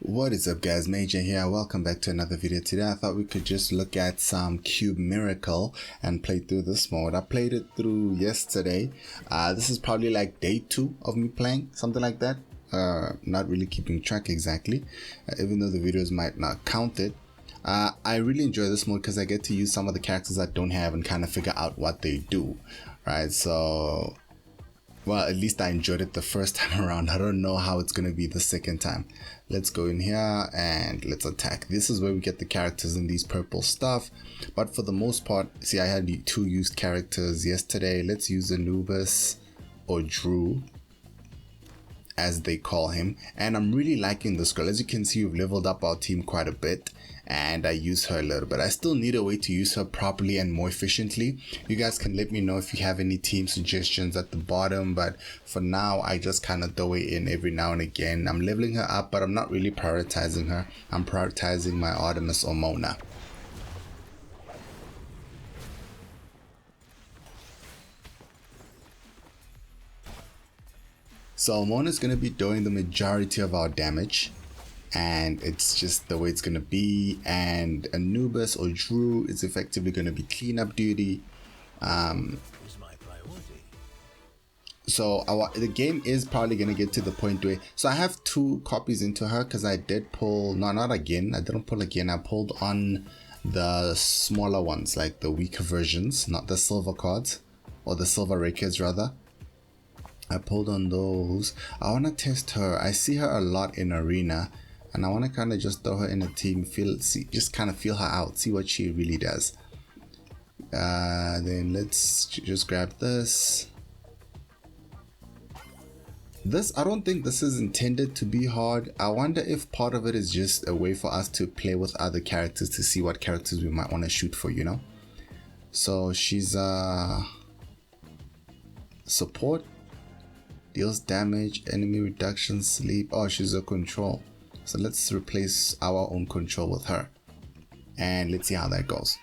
What is up guys, Major here, welcome back to another video. Today I thought we could just look at some Cube Miracle and play through this mode. I played it through yesterday. This is probably like day 2 of me playing, something like that. Not really keeping track exactly, even though the videos might not count it. I really enjoy this mode because I get to use some of the characters I don't have and kind of figure out what they do, right? So, well, at least I enjoyed it the first time around. I don't know how it's going to be the second time. Let's go in here and let's attack. This is where we get the characters in these purple stuff. But for the most part, see, I had 2 used characters yesterday. Let's use Anubis or Drew, as they call him. And I'm really liking this girl. As you can see, we've leveled up our team quite a bit. And I use her a little bit. I still need a way to use her properly and more efficiently. You guys can let me know if you have any team suggestions at the bottom, but for now I just kind of throw it in every now and again. I'm leveling her up, but I'm not really prioritizing her. I'm prioritizing my Artemis or Mona. So Mona's going to be doing the majority of our damage, and it's just the way it's going to be. And Anubis or Drew is effectively going to be cleanup duty. So the game is probably going to get to the point where, so I have 2 copies into her because I did pull, no, not again, I didn't pull again, I pulled on the smaller ones, like the weaker versions, not the silver cards, or the silver rakers rather. I pulled on those. I want to test her. I see her a lot in arena, and I want to kind of just throw her in a team, just kind of feel her out, see what she really does. Then let's just grab this. I don't think this is intended to be hard. I wonder if part of it is just a way for us to play with other characters to see what characters we might want to shoot for, you know? So she's support, deals damage, enemy reduction, sleep. Oh, she's a control. So let's replace our own control with her, and let's see how that goes.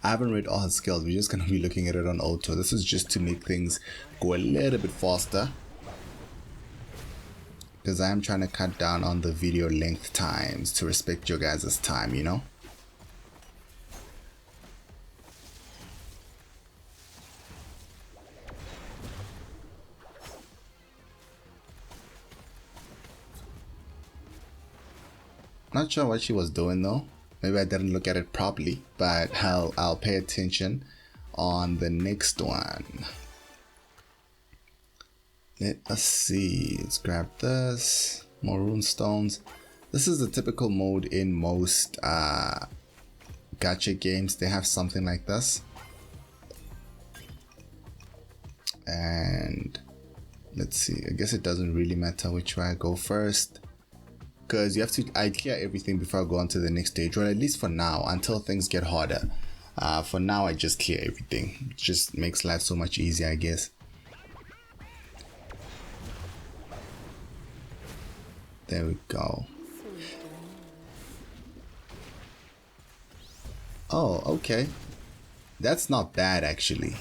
I haven't read all her skills. We're just going to be looking at it on auto. This is just to make things go a little bit faster, because I am trying to cut down on the video length times to respect your guys' time, you know? Not sure what she was doing though. Maybe I didn't look at it properly, but I'll pay attention on the next one. Let us see. Let's grab this. More rune stones. This is the typical mode in most gacha games. They have something like this. And let's see. I guess it doesn't really matter which way I go first, because you have to, I clear everything before I go on to the next stage, or at least for now, until things get harder. For now, I just clear everything. It just makes life so much easier, I guess. There we go. Oh, okay. That's not bad, actually.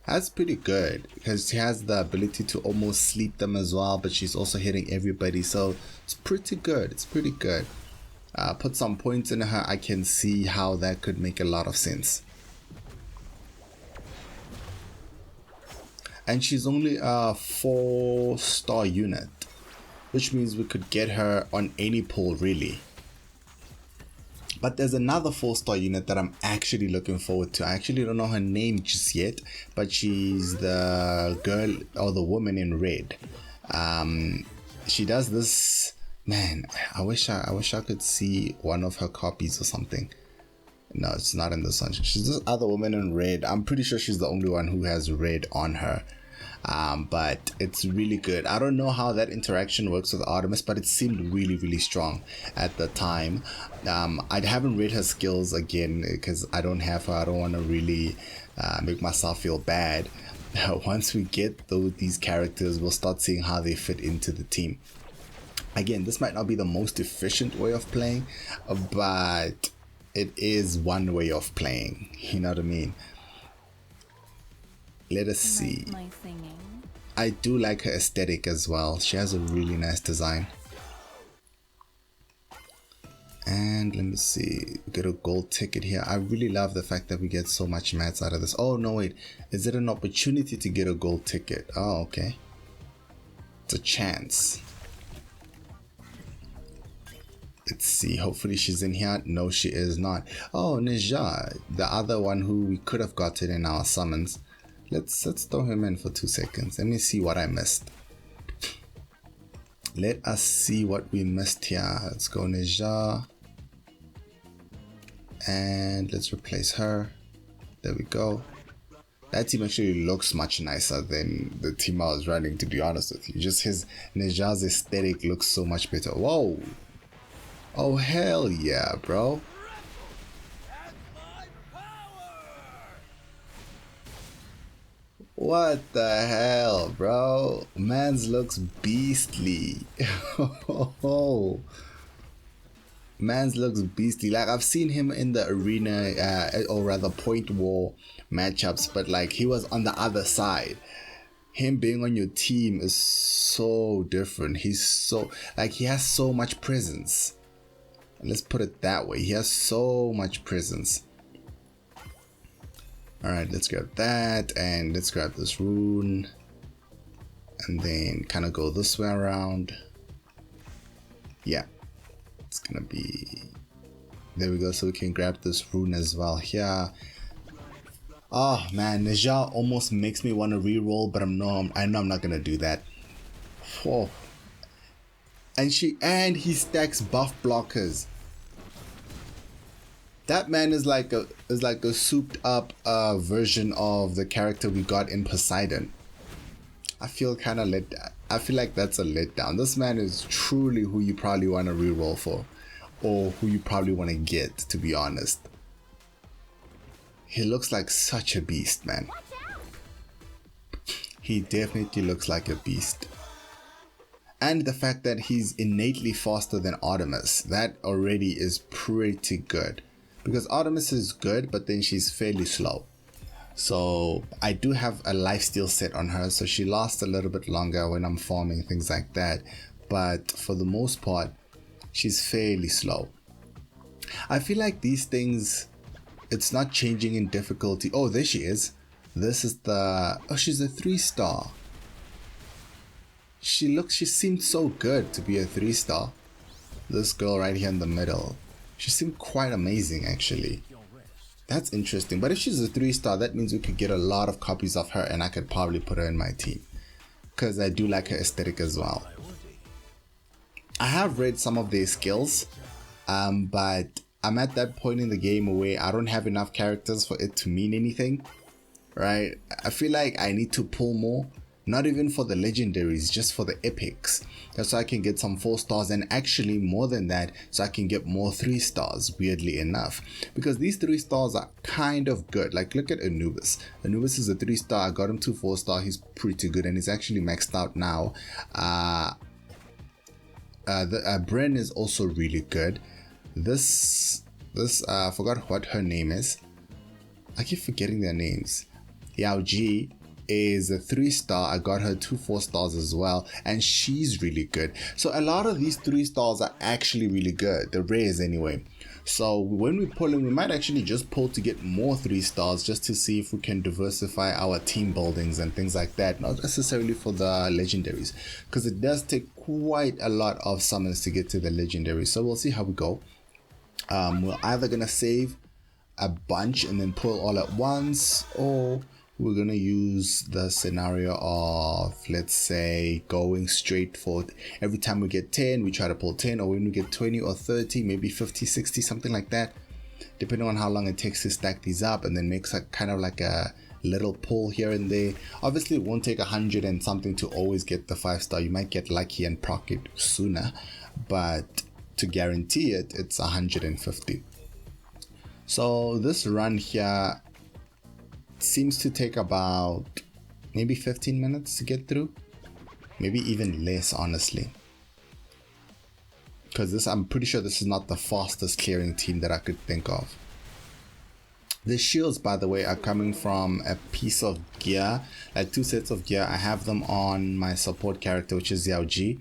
That's pretty good, because she has the ability to almost sleep them as well, but she's also hitting everybody, so it's pretty good. It's pretty good. Put some points in her. I can see how that could make a lot of sense. And she's only a 4-star unit, which means we could get her on any pull really. But there's another 4-star unit that I'm actually looking forward to. I actually don't know her name just yet, but she's the girl or the woman in red. She does this, man, I wish I could see one of her copies or something. No, it's not in this one. She's this other woman in red. I'm pretty sure she's the only one who has red on her. But it's really good. I don't know how that interaction works with Artemis, but it seemed really strong at the time. I haven't read her skills again because I don't have her. I don't want to really make myself feel bad. Once we get these characters, we'll start seeing how they fit into the team. Again, this might not be the most efficient way of playing, but it is one way of playing, you know what I mean? Let us see. I do like her aesthetic as well. She has a really nice design. And let me see, get a gold ticket here. I really love the fact that we get so much mats out of this. Oh no, wait, is it an opportunity to get a gold ticket? Oh, okay, it's a chance. Let's see, hopefully she's in here. No, she is not. Oh, Nija, the other one who we could have gotten in our summons. Let's throw him in for 2 seconds. Let me see what I missed. Let us see what we missed here. Let's go Nija. And let's replace her. There we go. That team actually looks much nicer than the team I was running, to be honest with you. Just his Nija's aesthetic looks so much better. Whoa. Oh hell yeah, bro. What the hell, bro? Man's looks beastly. Oh. Man's looks beastly. Like, I've seen him in the arena, or rather point war matchups, but like he was on the other side. Him being on your team is so different. He's so, like, he has so much presence. Let's put it that way. He has so much presence. Alright, let's grab that, and let's grab this rune, and then kind of go this way around. Yeah, it's gonna be, there we go. So we can grab this rune as well here. Oh man, Nija almost makes me want to reroll, but I know I'm not gonna do that. Oh. And he stacks buff blockers. That man is like a souped up version of the character we got in Poseidon. I feel like that's a letdown. This man is truly who you probably want to reroll for, or who you probably want to get, to be honest. He looks like such a beast, man. He definitely looks like a beast. And the fact that he's innately faster than Artemis, that already is pretty good. Because Artemis is good, but then she's fairly slow. So I do have a lifesteal set on her, so she lasts a little bit longer when I'm farming, things like that. But for the most part, she's fairly slow. I feel like these things, it's not changing in difficulty. Oh, there she is. This is the, oh, she's a 3-star. She seemed so good to be a 3-star. This girl right here in the middle. She seemed quite amazing, actually. That's interesting. But if she's a 3-star, that means we could get a lot of copies of her, and I could probably put her in my team. Because I do like her aesthetic as well. I have read some of their skills, but I'm at that point in the game where I don't have enough characters for it to mean anything. Right? I feel like I need to pull more. Not even for the legendaries, just for the epics. That's so I can get some 4-stars, and actually more than that, so I can get more 3-stars, weirdly enough. Because these 3-stars are kind of good. Like, look at Anubis. Anubis is a 3-star. I got him to 4-star. He's pretty good, and he's actually maxed out now. Bren is also really good. This I forgot what her name is. I keep forgetting their names. Yao Ji is a 3-star. I got her 2 4-stars as well, and she's really good. So a lot of these 3-stars are actually really good, the rares anyway. So when we pull in, we might actually just pull to get more 3-stars, just to see if we can diversify our team buildings and things like that, not necessarily for the legendaries, because it does take quite a lot of summons to get to the legendaries. So we'll see how we go. We're either gonna save a bunch and then pull all at once, or we're gonna use the scenario of, let's say, going straight for every time we get 10 we try to pull 10, or when we get 20 or 30, maybe 50, 60, something like that, depending on how long it takes to stack these up, and then makes a kind of like a little pull here and there. Obviously it won't take 100 and something to always get the 5-star. You might get lucky and proc it sooner, but to guarantee it, it's 150. So this run here seems to take about maybe 15 minutes to get through, maybe even less, honestly, because I'm pretty sure this is not the fastest clearing team that I could think of. The shields, by the way, are coming from a piece of gear, like 2 sets of gear. I have them on my support character, which is Yao Ji.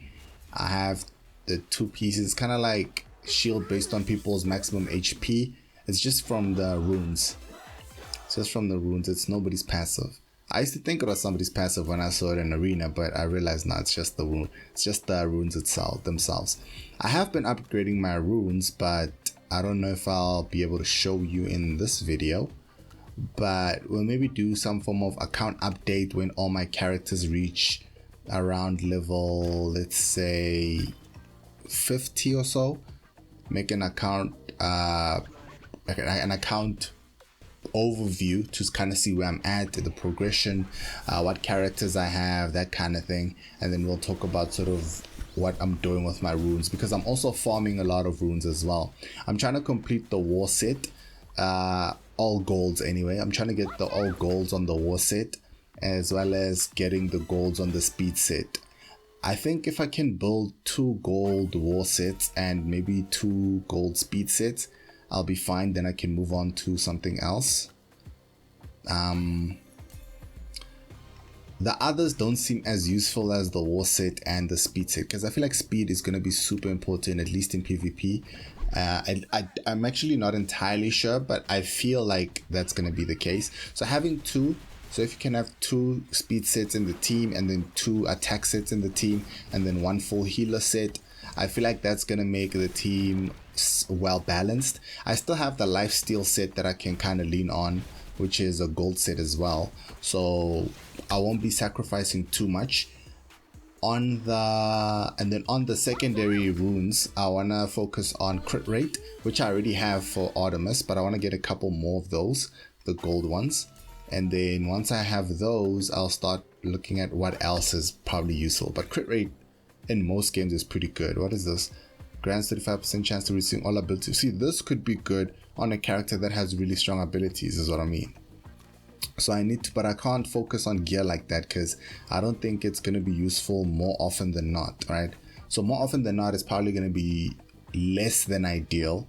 I have the 2 pieces, kind of like shield based on people's maximum HP. It's just from the runes. It's just from the runes. It's nobody's passive. I used to think it was somebody's passive when I saw it in arena, but I realized now it's just the rune. It's just the runes themselves. I have been upgrading my runes, but I don't know if I'll be able to show you in this video. But we'll maybe do some form of account update when all my characters reach around level, let's say 50 or so. Make an account overview to kind of see where I'm at, the progression, what characters I have, that kind of thing, and then we'll talk about sort of what I'm doing with my runes, because I'm also farming a lot of runes as well. I'm trying to complete the war set, all golds anyway. I'm trying to get the all golds on the war set, as well as getting the golds on the speed set. I think if I can build 2 gold war sets and maybe 2 gold speed sets, I'll be fine. Then I can move on to something else. The others don't seem as useful as the war set and the speed set, because I feel like speed is going to be super important, at least in PvP. I'm actually not entirely sure, but I feel like that's going to be the case. So having 2, so if you can have 2 speed sets in the team, and then 2 attack sets in the team, and then 1 full healer set, I feel like that's going to make the team well balanced. I still have the lifesteal set that I can kind of lean on, which is a gold set as well, so I won't be sacrificing too much on the secondary runes. I want to focus on crit rate, which I already have for Artemis, but I want to get a couple more of those, the gold ones, and then once I have those, I'll start looking at what else is probably useful. But crit rate in most games is pretty good. What is this? Grants 35% chance to receive all abilities. See, this could be good on a character that has really strong abilities, is what I mean. So I need to, but I can't focus on gear like that, because I don't think it's going to be useful more often than not, right? So more often than not is probably going to be less than ideal,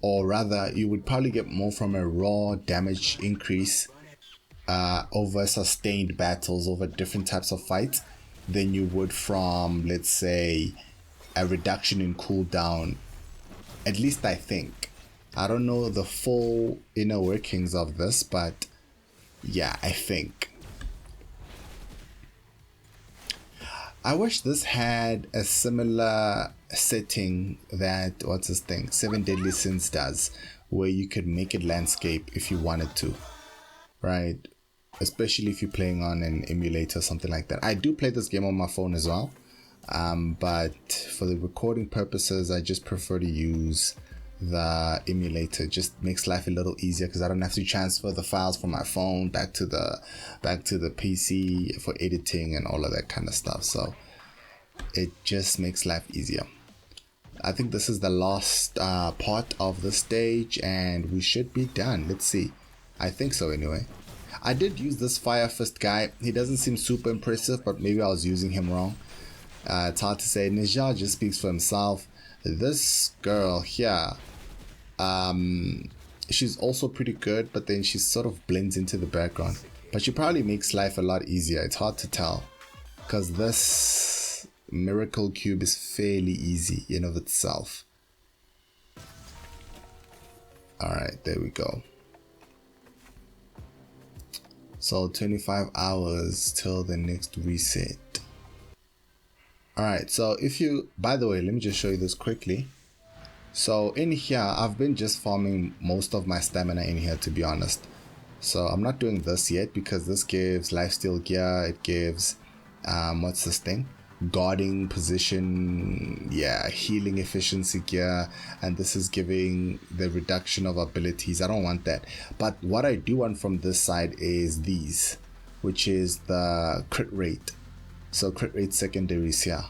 or rather you would probably get more from a raw damage increase over sustained battles, over different types of fights, than you would from, let's say, a reduction in cooldown. At least I think. I don't know the full inner workings of this, but yeah, I think. I wish this had a similar setting that, what's this thing, 7 Deadly Sins does, where you could make it landscape if you wanted to, right? Especially if you're playing on an emulator or something like that. I do play this game on my phone as well, but for the recording purposes, I just prefer to use the emulator. It just makes life a little easier, because I don't have to transfer the files from my phone back to the PC for editing and all of that kind of stuff. So it just makes life easier. I think this is the last part of the stage, and we should be done. Let's see. I think so anyway. I did use this Fire Fist guy. He doesn't seem super impressive, but maybe I was using him wrong. It's hard to say. Ninja just speaks for himself. This girl here, she's also pretty good, but then she sort of blends into the background. But she probably makes life a lot easier. It's hard to tell, because this miracle cube is fairly easy in of itself. Alright, there we go. So 25 hours till the next reset. Alright, so if you, by the way, let me just show you this quickly. So in here, I've been just farming most of my stamina in here, to be honest. So I'm not doing this yet, because this gives lifesteal gear, it gives, what's this thing? Guarding position, yeah, healing efficiency gear, and this is giving the reduction of abilities. I don't want that. But what I do want from this side is these, which is the crit rate. So crit rate secondaries here,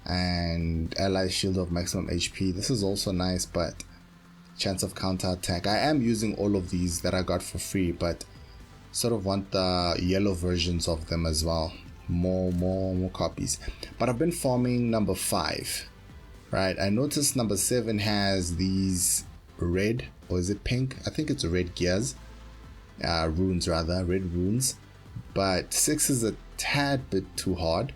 and ally shield of maximum HP. This is also nice, but chance of counter attack. I am using all of these that I got for free, but sort of want the yellow versions of them as well. More copies. But I've been farming number 5, right? I noticed number 7 has these red, or is it pink? I think it's red gears, runes rather, red runes. But 6 is a tad bit too hard.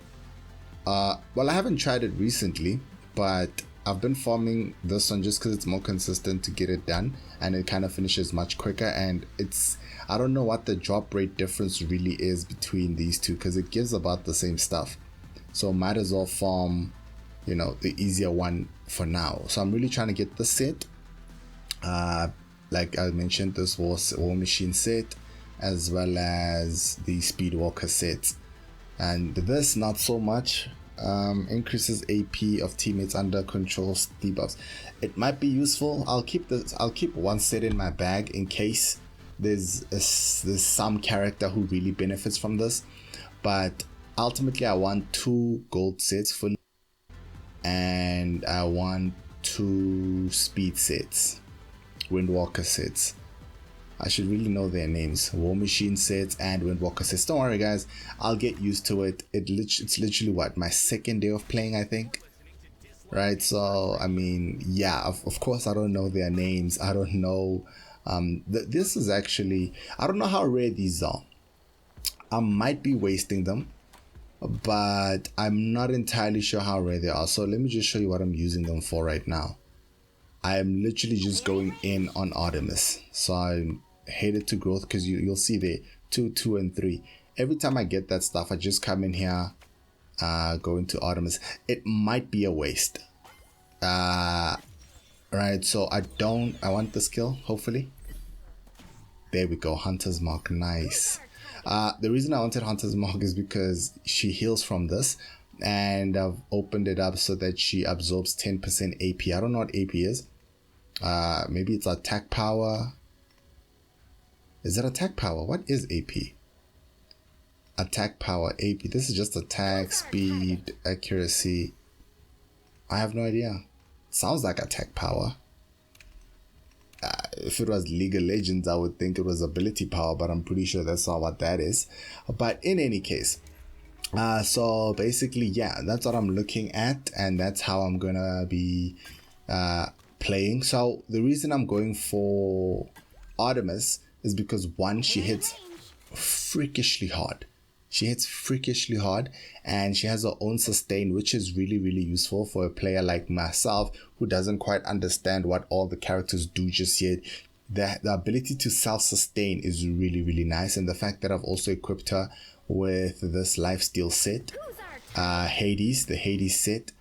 Well, I haven't tried it recently, but I've been farming this one just because it's more consistent to get it done, and it kind of finishes much quicker. And I don't know what the drop rate difference really is between these two, because it gives about the same stuff. So might as well farm, you know, the easier one for now. So I'm really trying to get the set. Like I mentioned, this was War Machine set, as well as the Speedwalker set. And this, not so much. Increases AP of teammates under control debuffs. It might be useful. I'll keep one set in my bag in case there's some character who really benefits from this. But ultimately I want 2 gold sets fully, and I want 2 speed sets, Windwalker sets. I should really know their names. War Machine sets and Windwalker sets. Don't worry guys, I'll get used to it. It's literally what, my 2nd day of playing, I think. Right, so I mean, yeah, of course I don't know their names. I don't know. This is actually, I don't know how rare these are. I might be wasting them, but I'm not entirely sure how rare they are. So let me just show you what I'm using them for right now. I'm literally just going in on Artemis. So I'm headed to growth, because you'll see there 2, 2, and 3. Every time I get that stuff, I just come in here, go into Artemis. It might be a waste. Right, so I want the skill, hopefully. There we go, Hunter's Mark, nice. The reason I wanted Hunter's Mark is because she heals from this, and I've opened it up so that she absorbs 10% AP. I don't know what AP is. Maybe it's attack power. Is it attack power? What is AP? Attack power, AP. This is just attack, speed, accuracy. I have no idea. Sounds like attack power. If it was League of Legends, I would think it was ability power, but I'm pretty sure that's not what that is. But in any case, so basically, yeah, that's what I'm looking at, and that's how I'm gonna be playing. So the reason I'm going for Artemis is because, one, she hits freakishly hard. She hits freakishly hard, and she has her own sustain, which is really, really useful for a player like myself who doesn't quite understand what all the characters do just yet. The ability to self-sustain is really, really nice, and the fact that I've also equipped her with this lifesteal set, Hades, the Hades set,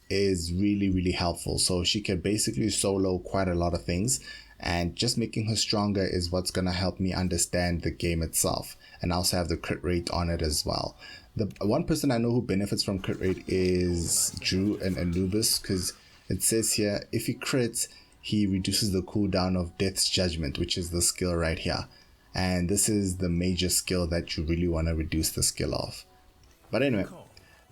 is really, really helpful. So she can basically solo quite a lot of things, and just making her stronger is what's going to help me understand the game itself, and also have the crit rate on it as well. The one person I know who benefits from crit rate is Drew and Anubis, because it says here, if he crits, he reduces the cooldown of Death's Judgment, which is the skill right here. And this is the major skill that you really want to reduce the skill of. But anyway,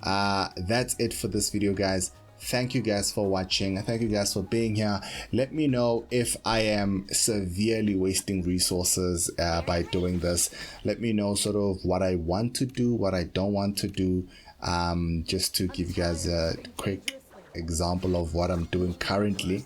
that's it for this video, guys. Thank you guys for watching. Thank you guys for being here. Let me know if I am severely wasting resources by doing this. Let me know sort of what I want to do, what I don't want to do, just to give you guys a quick example of what I'm doing currently.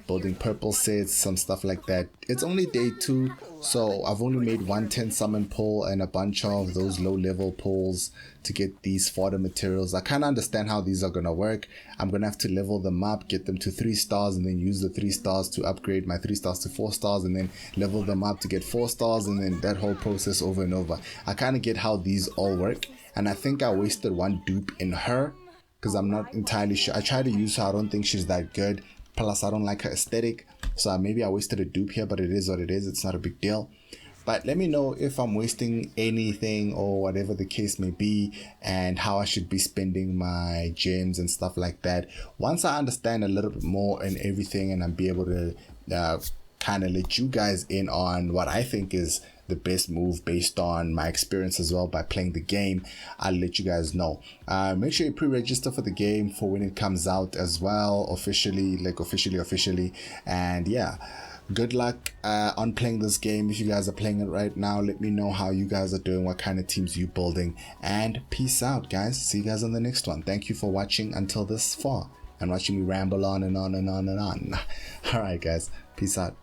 Building purple sets, some stuff like that. It's only day 2, so I've only made 110 summon pull and a bunch of those low level pulls to get these fodder materials. I kind of understand how these are gonna work. I'm gonna have to level them up, get them to 3 stars, and then use the 3 stars to upgrade my 3 stars to 4 stars, and then level them up to get 4 stars, and then that whole process over and over. I kind of get how these all work, and I think I wasted 1 dupe in her because I'm not entirely sure. I tried to use her. I don't think she's that good. Plus, I don't like her aesthetic, so maybe I wasted a dupe here, but it is what it is. It's not a big deal. But let me know if I'm wasting anything or whatever the case may be, and how I should be spending my gems and stuff like that. Once I understand a little bit more and everything, and I'll be able to kind of let you guys in on what I think is the best move based on my experience as well by playing the game, I'll let you guys know. Make sure you pre-register for the game for when it comes out as well, officially, and yeah, good luck on playing this game. If you guys are playing it right now, let me know how you guys are doing, what kind of teams you're building, and peace out, guys. See you guys on the next one. Thank you for watching until this far and watching me ramble on and on and on and on. All right, guys, peace out.